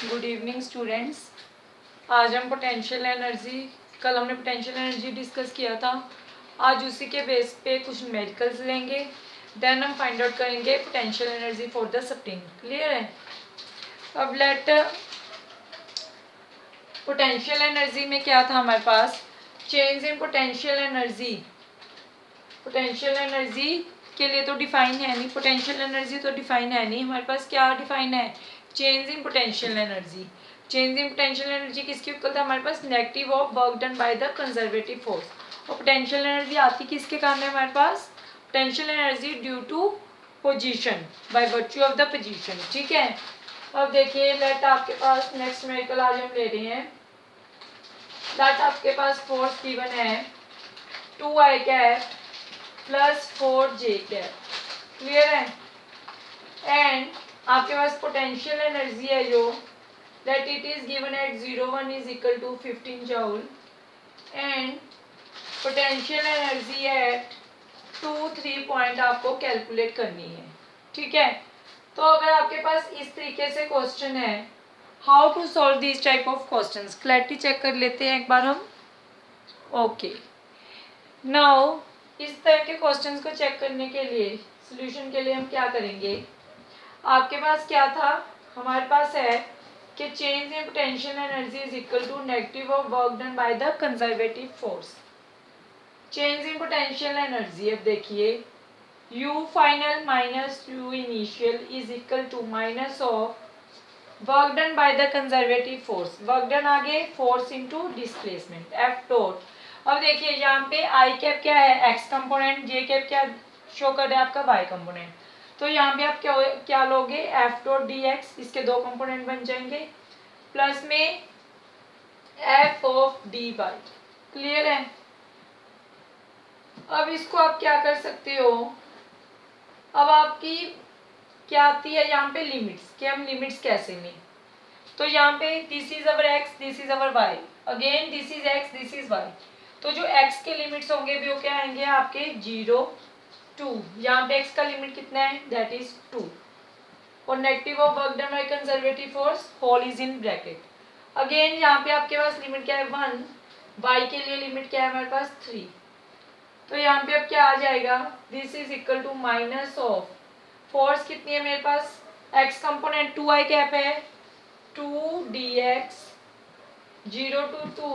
Good evening students. आज हम potential energy, कल हमने पोटेंशियल एनर्जी डिस्कस किया था। आज उसी के बेस पे कुछ न्यूमेरिकल्स लेंगे, देन हम फाइंड आउट करेंगे potential energy for the spring. Clear है? अब लेट पोटेंशियल एनर्जी में क्या था हमारे पास, change in potential energy. Potential energy के लिए तो डिफाइन है नहीं, पोटेंशियल एनर्जी तो डिफाइन है नहीं हमारे पास। क्या डिफाइन है? Change in potential energy. Change in potential energy किसके इक्वल था हमारे पास? Negative of work done by the conservative force. और पोटेंशियल एनर्जी आती किसके कारण है हमारे पास? Potential energy due to position, by virtue of the position. ठीक है, अब देखिए लेट आपके पास नेक्स्ट न्यूमेरिकल आज हम ले रहे हैं। लेट आपके पास फोर्स गिवन है 2i cap plus 4j cap. Clear है? एंड आपके पास पोटेंशियल एनर्जी है जो that it is given at 0 1 is equal to 15 joule and potential energy at 2 3 point आपको कैलकुलेट करनी है। ठीक है, तो अगर आपके पास इस तरीके से क्वेश्चन है, how to solve this type of questions, clarity check कर लेते हैं एक बार हम। ओके, नाउ इस तरह के क्वेश्चंस को चेक करने के लिए, सॉल्यूशन के लिए हम क्या करेंगे। आपके पास क्या था हमारे पास है कि change in potential energy is equal to negative of work done by the conservative force. Change in potential energy, अब देखिए u final minus u initial is equal to minus of work done by the conservative force. Work done आगे force into displacement F dot. अब देखिए यहाँ पे I cap क्या है? X component, J cap क्या शो कर रहा है आपका? Y component. तो यहाँ पे आप क्या लोगे? एफ डॉट डी एक्स, इसके दो कंपोनेंट बन जाएंगे, प्लस में F of D Y. Clear है? अब इसको आप क्या कर सकते हो, अब आपकी क्या आती है यहाँ पे लिमिट्स, कि हम लिमिट्स कैसे लें। तो यहाँ पे this is our X, this is our Y, again this is X, this is Y. तो जो एक्स के लिमिट्स होंगे वो क्या आएंगे आपके? 0 2। यहाँ पे एक्स का लिमिट कितना है? That is 2। और negative of work done by conservative force whole is in bracket. Again यहाँ पे आपके पास लिमिट क्या है? 1। वाई के लिए लिमिट क्या है हमारे पास? 3। तो यहाँ पे अब क्या आ जाएगा? This is equal to minus of force कितनी है मेरे पास? एक्स कंपोनेंट 2i कैप है, 2 dx 0 to 2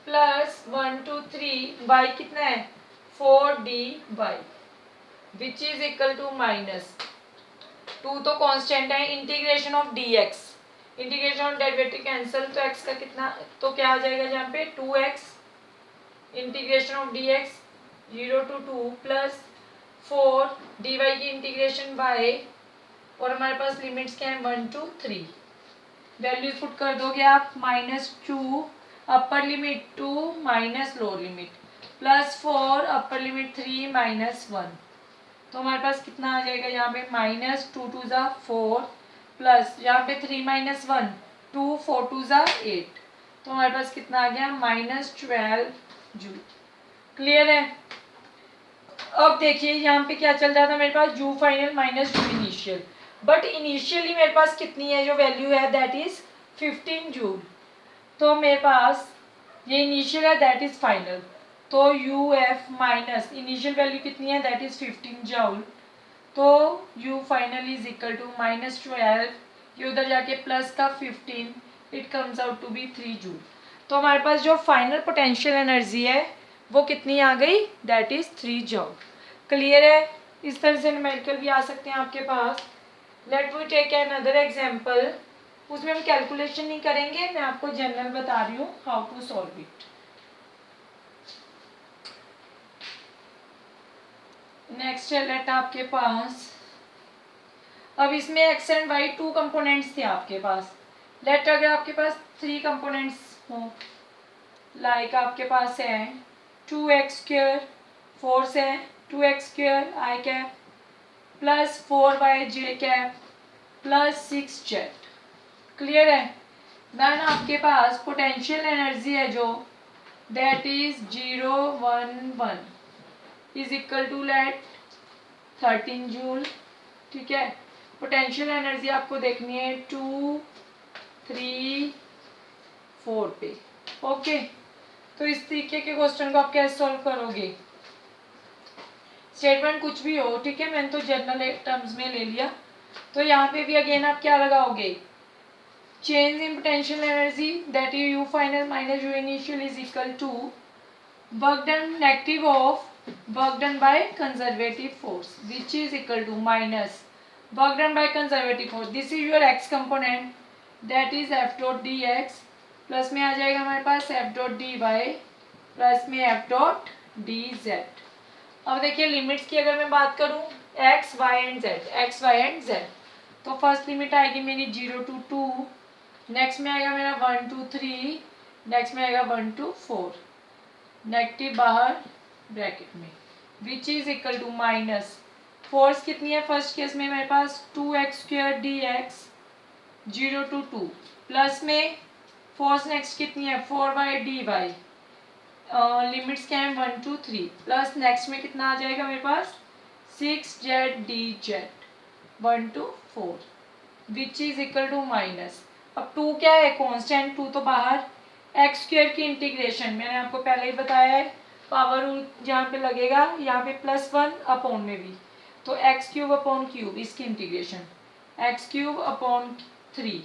plus 1 to 3 Y कितना है? 4 dy which is equal to minus 2 तो कांस्टेंट है, integration of dx, integration of derivative cancel, तो x का कितना, तो क्या आ जाएगा यहाँ पे? 2x integration of dx 0 to 2 plus 4 dy की इंटीग्रेशन बाय, और हमारे पास लिमिट्स क्या है? 1 to 3। वैल्यूज पुट कर दोगे आप, -2 upper limit 2 minus lower limit plus 4 upper limit 3 -1। तो हमारे पास कितना आ जाएगा यहाँ पे? -2 2 ज़ा 4 प्लस यहाँ पे 3 -1 2 4 2 ज़ा 8। तो हमारे पास कितना आ गया? -12 जूल। क्लियर है? अब देखिए यहाँ पे क्या चल रहा था मेरे पास? U final minus U initial, but initially मेरे पास कितनी है जो वैल्यू है? That is 15 joule. तो मेरे पास ये इनिशियल है, दैट इज फाइनल। तो U F minus initial value कितनी है? That is 15 joule. तो U final is equal to -12, ये उधर जाके प्लस का 15, it comes out to be 3 joule. तो हमारे पास जो फाइनल पोटेंशियल एनर्जी है वो कितनी आ गई? That is 3 joule. क्लियर है? इस तरह से न्यूमेरिकल भी आ सकते हैं आपके पास। Let we take another example. उसमें हम कैलकुलेशन नहीं करेंगे, मैं आपको जनरल बता रही हूँ how to solve it. Next है लेट आपके पास, अब इसमें एक्स एंड वाई 2 कंपोनेंट्स थे आपके पास। लेट अगर आपके पास 3 कंपोनेंट्स हो, लाइक आपके पास है 2x² फोर्स है 2x² I cap plus 4y cap plus 6z। Clear है? देन आपके पास पोटेंशियल एनर्जी है जो that is 0 1 1 is equal to let 13 joule. ठीक है, पोटेंशियल एनर्जी आपको देखनी है 2 3 4 पे। ओके, तो इस तरीके के क्वेश्चन को आप कैसे सॉल्व करोगे? स्टेटमेंट कुछ भी हो, ठीक है, मैंने तो जनरल टर्म्स में ले लिया। तो यहाँ पे भी अगेन आप क्या लगाओगे? Change in potential energy that U final minus U initial is equal to work done negative of work done by conservative force which is equal to minus work done by conservative force. This is your X component that is F dot D X, plus में आ जाएगा हमारे पास F dot D Y, plus में F dot D Z. अब देखिए limits की अगर मैं बात करूं X Y and Z, X Y and Z, तो फर्स्ट लिमिट आएगी मेरी 0 to 2, नेक्स्ट में आएगा मेरा 1 to 3, नेक्स्ट में आएगा 1 to 4, नेगेटिव बाहर ब्रैकेट में, which is equal to minus force कितनी है फर्स्ट केस में मेरे पास 2x² dx 0 to 2, प्लस में फोर्स नेक्स्ट कितनी है 4y dy, लिमिट्स क्या है 1 to 3, प्लस नेक्स्ट में कितना आ जाएगा मेरे पास 6z dz 1 to 4, which is equal to minus. अब 2 क्या है कांस्टेंट, 2 तो बाहर, x² की इंटीग्रेशन मैंने आपको पहले ही बताया है, पावर रूल जहाँ पे लगेगा यहाँ पे +1 अपॉन में भी, तो x³ अपॉन क्यूब इसकी integration x³ upon 3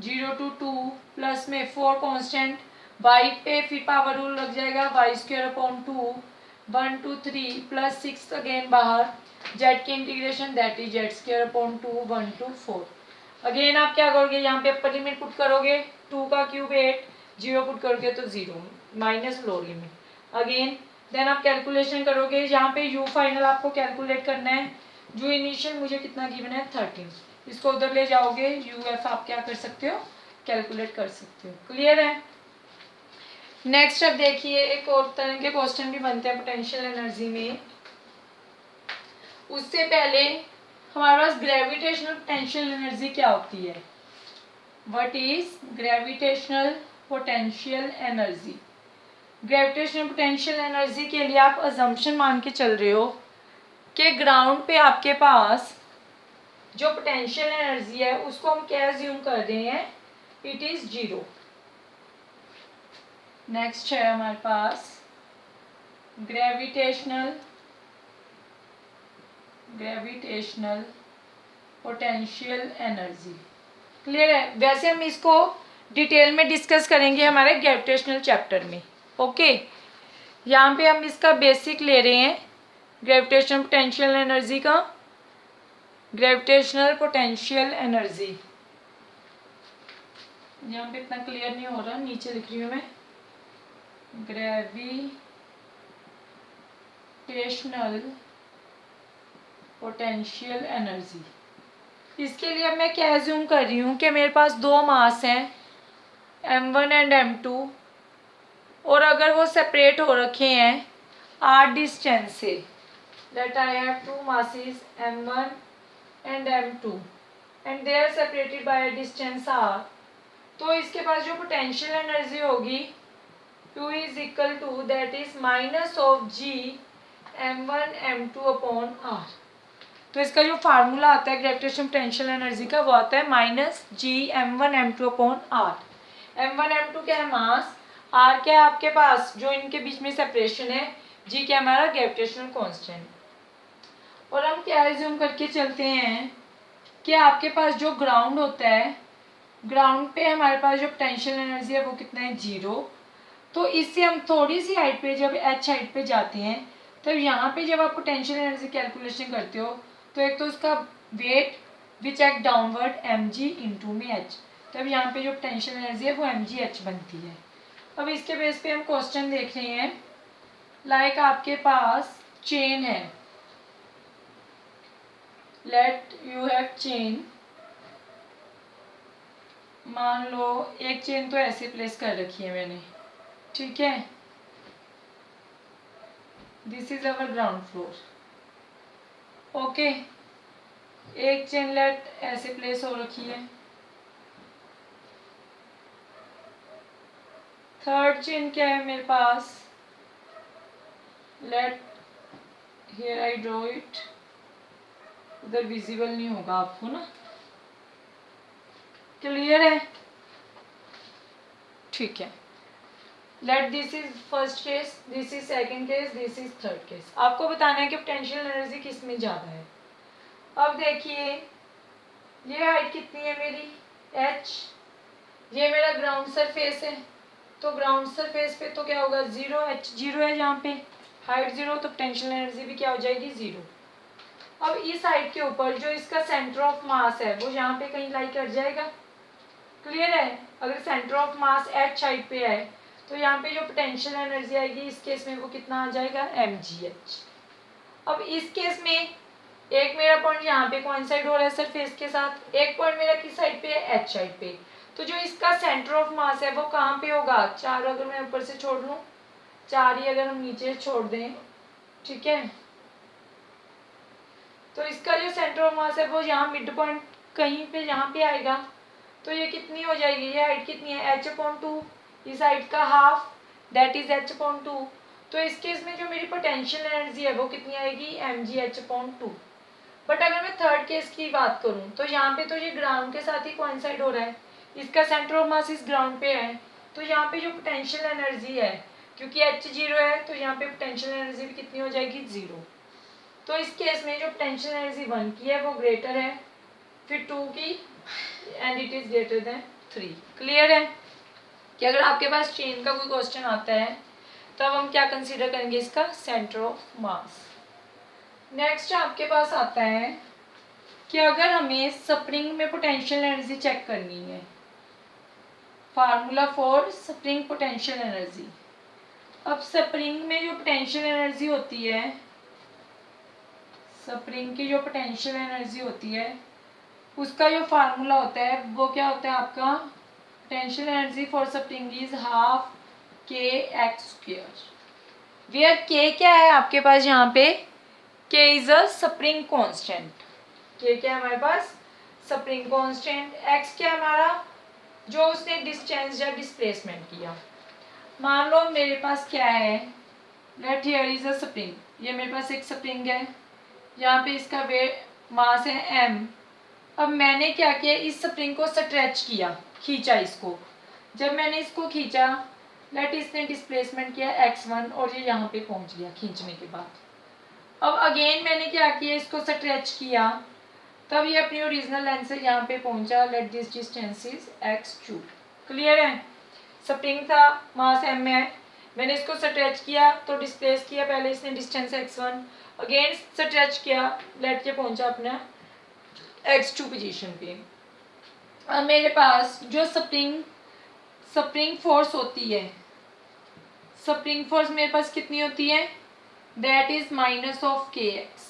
0 to 2, plus में 4 कांस्टेंट y पे फिर पावर रूल लग जाएगा y² upon 2 1 to 3 plus 6 again बाहर, z की integration that is z² upon 2 1 to 4। Again आप क्या करोगे यहाँ पे अपर लिमिट पुट करोगे 2 का क्यूब 8, 0 पुट करोगे तो 0 minus lower limit again, then आप कैलकुलेशन करोगे यहाँ पे u फाइनल आपको कैलकुलेट करना है, जो इनिशियल मुझे कितना गिवन है 13, इसको उधर ले जाओगे uf आप क्या कर सकते हो कैलकुलेट कर सकते हो। क्लियर है? नेक्स्ट अब देखिए एक और तरह के क्वेश्चन भी बनते हैं पोटेंशियल एनर्जी में। उससे पहले हमारे पास ग्रेविटेशनल पोटेंशियल एनर्जी क्या होती है? What is gravitational potential energy? Gravitational potential energy के लिए आप अजम्पशन मान के चल रहे हो कि ग्राउंड पे आपके पास जो पोटेंशियल एनर्जी है उसको हम क्या अज्यूम कर रहे हैं, इट इज 0। नेक्स्ट है हमारे पास ग्रेविटेशनल पोटेंशियल एनर्जी। क्लियर है? वैसे हम इसको डिटेल में डिस्कस करेंगे हमारे ग्रेविटेशनल चैप्टर में। ओके, यहाँ पे हम इसका बेसिक ले रहे हैं ग्रेविटेशनल पोटेंशियल एनर्जी का। ग्रेविटेशनल पोटेंशियल एनर्जी यहाँ पे इतना क्लियर नहीं हो रहा, नीचे लिख रही हूँ मैं, ग्रेविटेशनल पोटेंशियल एनर्जी। इसके लिए अब मैं क्या एज्यूम कर रही हूँ कि मेरे पास दो मास हैं m1 एंड m2, और अगर वो सेपरेट हो रखे हैं r डिस्टेंस से, that I have two masses m1 and m2 and they are separated by distance r, तो इसके पास जो पोटेंशियल एनर्जी होगी Q is equal to that is minus of g m1 m2 upon r। तो इसका जो formula आता है ग्रेविटेशनल पोटेंशियल एनर्जी का वो आता है minus g m1 m2 upon r। m1 m2 क्या है मास, r क्या है आपके पास जो इनके बीच में सेपरेशन है, g क्या हमारा ग्रेविटेशनल कांस्टेंट। और हम क्या एज्यूम करके चलते हैं कि आपके पास जो ग्राउंड होता है, ग्राउंड पे हमारे पास जो पोटेंशियल एनर्जी है वो कितना है 0। तो इससे हम थोड़ी सी हाइट पे जब h हाइट पे जाते हैं तब यहाँ पे जब आप पोटेंशियल एनर्जी कैलकुलेशन करते हो तो एक तो उसका weight which act downward mg into में h, तब यहाँ पे जो पोटेंशियल एनर्जी है वो mgh बनती है। अब इसके बेस पे हम क्वेश्चन देख रहे हैं, लाइक आपके पास चेन है, लेट यू हैव चेन, मान लो एक चेन तो ऐसे प्लेस कर रखी है मैंने, ठीक है, this is our ground floor. Okay, एक चेन लेट ऐसे प्लेस हो रखी है, थर्ड चेन क्या है मेरे पास, let here I draw it, उधर विजिबल नहीं होगा आपको ना, क्लियर है? ठीक है, let this is first case, this is second case, this is third case. आपको बताना है कि पोटेंशियल एनर्जी किस में ज़्यादा है। अब देखिए ये हाइट कितनी है मेरी h, ये मेरा ग्राउंड सरफेस है, तो ग्राउंड सरफेस पे तो क्या होगा 0, h 0 है, जहाँ पे हाइट 0 तो पोटेंशियल एनर्जी भी क्या हो जाएगी 0। अब इस हाइट के ऊपर जो इसका सेंटर ऑफ मास है वो यहाँ पे कहीं लाई कर जाएगा। क्लियर है, अगर centre of mass h height पे है तो यहाँ पे जो पोटेंशियल एनर्जी आएगी इस केस में वो कितना आ जाएगा mgh। अब इस केस में एक मेरा पॉइंट यहाँ पे कोइंसाइड हो रहा है सरफेस के साथ, एक पॉइंट मेरा किस साइड पे है h साइड पे, तो जो इसका सेंटर ऑफ मास है वो कहाँ पे होगा 4, अगर मैं ऊपर से छोड़ लूँ 4 ही अगर हम नीचे छोड़ दें, ठीक है, तो इसका जो सेंटर ऑफ मास है वो यहाँ मिड पॉइंट कहीं पे यहाँ पे आएगा, तो ये कितनी हो जाएगी, ये हाइट कितनी है h/2, इस हाइट का हाफ दैट इज h/2। तो इस केस में जो मेरी पोटेंशियल एनर्जी है वो कितनी आएगी mgh/2। बट अगर मैं थर्ड केस की बात करूं तो यहाँ पे तो ये ग्राउंड के साथ ही कोइंसाइड हो रहा है, इसका सेंटर ऑफ मास इस ग्राउंड पे है, तो यहाँ पे जो पोटेंशियल एनर्जी है क्योंकि h 0 है तो यहाँ पे पोटेंशियल एनर्जी भी कितनी हो जाएगी 0। तो इस केस में जो पोटेंशियल एनर्जी 1 की है वो ग्रेटर है फिर 2 की and it is greater than 3। Clear है कि अगर आपके पास चेन का कोई क्वेश्चन आता है तब हम क्या कंसीडर करेंगे इसका सेंटर ऑफ मास। नेक्स्ट आपके पास आता है कि अगर हमें स्प्रिंग में पोटेंशियल एनर्जी चेक करनी है, formula for spring potential energy. अब स्प्रिंग में जो पोटेंशियल एनर्जी होती है, स्प्रिंग की जो पोटेंशियल एनर्जी होती है उसका जो फार्मूला होता है वो क्या होता है आपका, potential energy for spring is half kx², where k क्या है आपके पास यहाँ पे, k is a spring constant, k क्या है हमारे पास स्प्रिंग कांस्टेंट, x क्या है हमारा जो उसने डिस्टेंस या डिस्प्लेसमेंट किया। मान लो मेरे पास क्या है, let here is a spring, ये मेरे पास एक स्प्रिंग है, यहाँ पे इसका वेट मास है m। अब मैंने क्या किया, इस स्प्रिंग को स्ट्रेच किया, खींचा इसको, जब मैंने इसको खींचा लेट इसने डिस्प्लेसमेंट किया x1 और ये यहाँ पे पहुँच गया खींचने के बाद। अब अगेन मैंने क्या किया, इसको स्ट्रेच किया, तब ये अपनी ओरिजिनल लेंथ से यहाँ पे पहुँचा, let this distance is x2। Clear है, स्प्रिंग था मास m है, मैंने इसको स्ट्रेच किया तो डिस्प्लेस किया, पहले इसने डिस्टेंस x1, अगेन स्ट्रेच किया, लेट ये पहुँचा अपना x2 पोजीशन पे। अब मेरे पास जो स्प्रिंग फोर्स होती है, स्प्रिंग फोर्स मेरे पास कितनी होती है, that is minus of kx।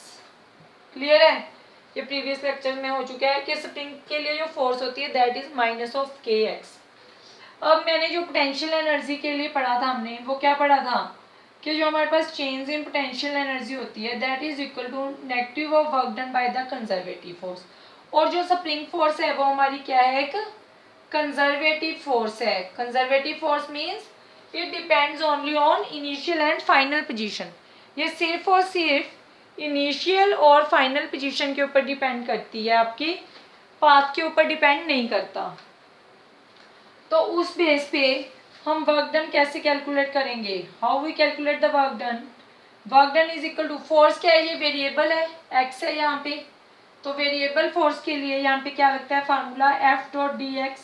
Clear है, ये प्रीवियस लेक्चर में हो चुका है कि स्प्रिंग के लिए जो फोर्स होती है that is minus of kx। अब मैंने जो पोटेंशियल एनर्जी के लिए पढ़ा था हमने वो क्या पढ़ा था कि जो हमारे पास चेंज इन पोटेंशियल एनर्जी होती है that is equal to negative of work done by the conservative force, और जो स्प्रिंग फोर्स है वो हमारी क्या है, एक कंजर्वेटिव फोर्स है। Conservative force means it depends only on initial and final position, ये सिर्फ और सिर्फ इनिशियल और फाइनल पोजीशन के ऊपर डिपेंड करती है, आपकी पाथ के ऊपर डिपेंड नहीं करता। तो उस बेस पे हम वर्क डन कैसे कैलकुलेट करेंगे, how we calculate the work done, work done is equal to force क्या है, ये वेरिएबल है x है यहाँ पे, तो वेरिएबल फोर्स के लिए यहाँ पे क्या लगता है formula F.dx,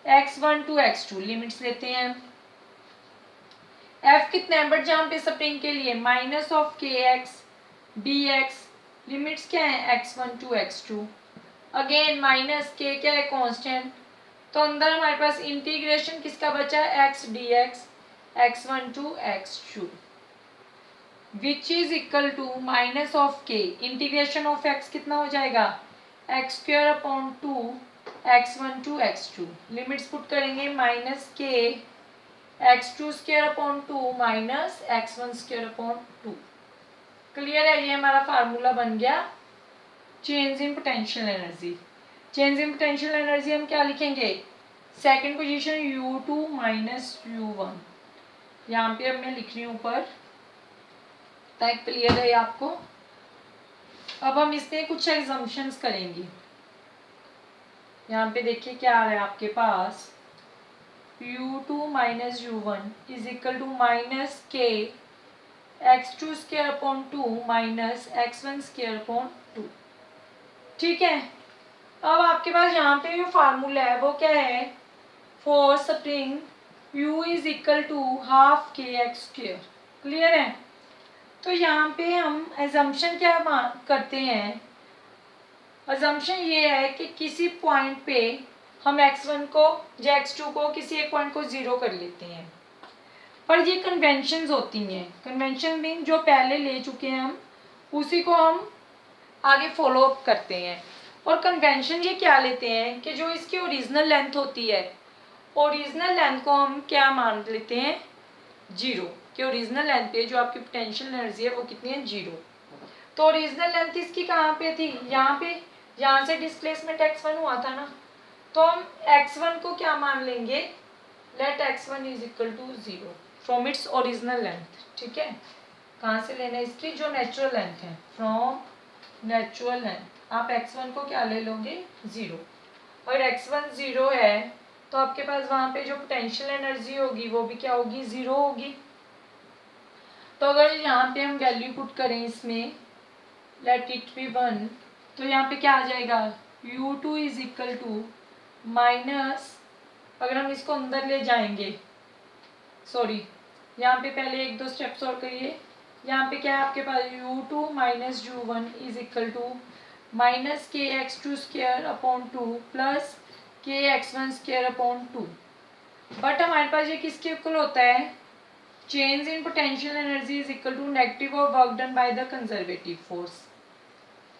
x1 to x2 limits लेते हैं, F कितना है बट जहाँ पे स्प्रिंग के लिए minus of kx dx, limits क्या है x1 to x2, again minus k क्या है कांस्टेंट, तो अंदर हमारे पास इंटीग्रेशन किसका बचा है x dx x1 to x2 which is equal to minus of k, integration of x कितना हो जाएगा x²/2 x1 to x2, limits put करेंगे minus k x2² minus x1²/2। Clear है, ये हमारा फार्मूला बन गया change in potential energy. Change in potential energy हम क्या लिखेंगे, second position u2 minus u1, यहाँ पे अब मैं लिख रही हूँ ऊपर ताकि क्लियर है आपको। अब हम इसमें कुछ एग्जम्पशंस करेंगे, यहाँ पे देखिए क्या आ रहा है आपके पास, u2 minus u1 is equal to minus K x2 square upon 2 minus x1 square upon 2। ठीक है, अब आपके पास यहाँ पे जो फार्मूला है वो क्या है, for spring u is equal to half के एक्स स्क्वायर। क्लियर है। तो यहाँ पे हम एजम्पशन क्या करते हैं, अजम्पशन ये है कि किसी पॉइंट पे हम x1 को या x2 को किसी एक पॉइंट को ज़ीरो कर लेते हैं। पर ये कन्वेंशंस होती हैं, कन्वेंशन मीन जो पहले ले चुके हैं हम उसी को हम आगे फॉलो अप करते हैं। और कन्वेंशन ये क्या लेते हैं कि जो इसकी ओरिजिनल लेंथ होती है, ओरिजिनल लेंथ को हम क्या मान लेते हैं, जीरो। कि ओरिजिनल लेंथ पे जो आपकी पोटेंशियल एनर्जी है वो कितनी है, जीरो। तो ओरिजिनल लेंथ इसकी कहाँ पे थी, यहाँ पे, यहाँ से डिस्प्लेसमेंट x1 हुआ था ना, तो हम x1 को क्या मान लेंगे, let x1 is equal to 0 from its original length. ठीक है, कहाँ से लेना है, इसकी जो नेचुरल लेंथ है, फ्रॉम नेचुरल लेंथ आप x1 को क्या ले लोगे, 0। और x1 0 है तो आपके पास वहाँ पे जो पोटेंशियल एनर्जी होगी वो भी क्या होगी, 0 होगी। तो अगर यहाँ पे हम वैल्यू पुट करें इसमें, लेट इट बी 1, तो यहाँ पे क्या आ जाएगा, u2 is equal to minus, अगर हम इसको अंदर ले जाएंगे, सॉरी यहाँ पे पहले एक दो स्टेप्स और करिए। यहाँ पे क्या है आपके पास, u2 minus u1 is equal to minus K x2 square upon 2 plus के x1 स्क्वायर अपॉन 2। बट हमारे पास ये किसके इक्वल होता है, change in potential energy is equal to negative of work done by the conservative force.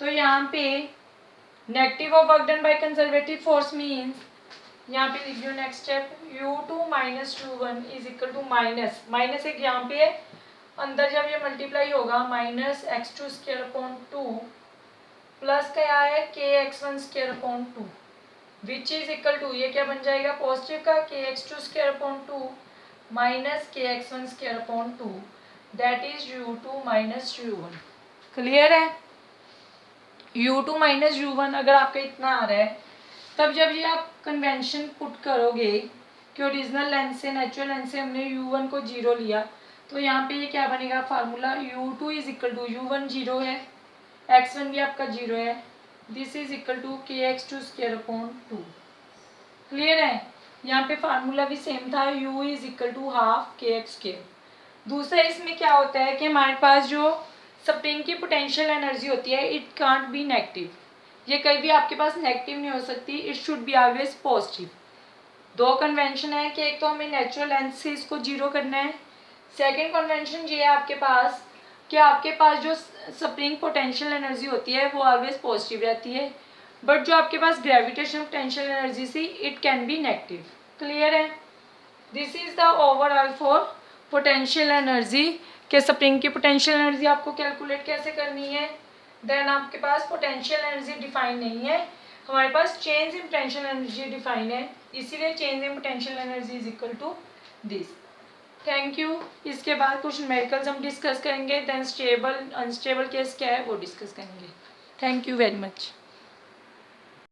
तो यहाँ पे negative of work done by conservative force means, यहाँ पे लिख दो next step, u2 minus u1 is equal to minus, minus एक यहाँ पे है, अंदर जब ये मल्टीप्लाई होगा minus x2 square upon 2 plus क्या है के x1 square upon 2 which is equal to, ये क्या बन जाएगा पॉजिटिव का, के x2 स्क्वायर अपॉन 2 माइनस के x1 square upon 2 that is u2 minus u1। Clear है, u2 माइनस u1 अगर आपका इतना आ रहा है, तब जब ये आप कन्वेंशन पुट करोगे कि ओरिजिनल लेंथ से नेचुरल लेंथ से हमने u1 को 0 लिया, तो यहाँ पे ये क्या बनेगा formula, u2 is equal to u1 0 है, x1 भी आपका 0 है, दिस इज इक्वल टू के x2 स्क्वायर अपॉन 2। क्लियर है, यहाँ पे फार्मूला भी सेम था, u is equal to half के एक्स स्क्वायर। दूसरा इसमें क्या होता है कि हमारे पास जो स्प्रिंग की पोटेंशियल एनर्जी होती है, इट कांट बी नेगेटिव, ये कहीं भी आपके पास नेगेटिव नहीं हो सकती, it should be always positive. दो कन्वेंशन है कि एक तो हमें नेचुरल लेंथ से इसको 0 करना है, सेकेंड कन्वेंशन ये है आपके पास कि आपके पास जो स्प्रिंग पोटेंशियल एनर्जी होती है वो ऑलवेज पॉजिटिव रहती है, बट जो आपके पास gravitation potential energy see it can be negative. Clear है, this is the overall for potential energy के स्प्रिंग की पोटेंशियल एनर्जी आपको कैलकुलेट कैसे करनी है। देन आपके पास पोटेंशियल एनर्जी डिफाइन नहीं है, हमारे पास change in potential energy define है, इसीलिए change in potential energy is equal to this. Thank you. इसके बाद कुछ न्यूमेरिकल्स हम डिस्कस करेंगे, देन स्टेबल अनस्टेबल केस क्या है वो डिस्कस करेंगे। Thank you very much.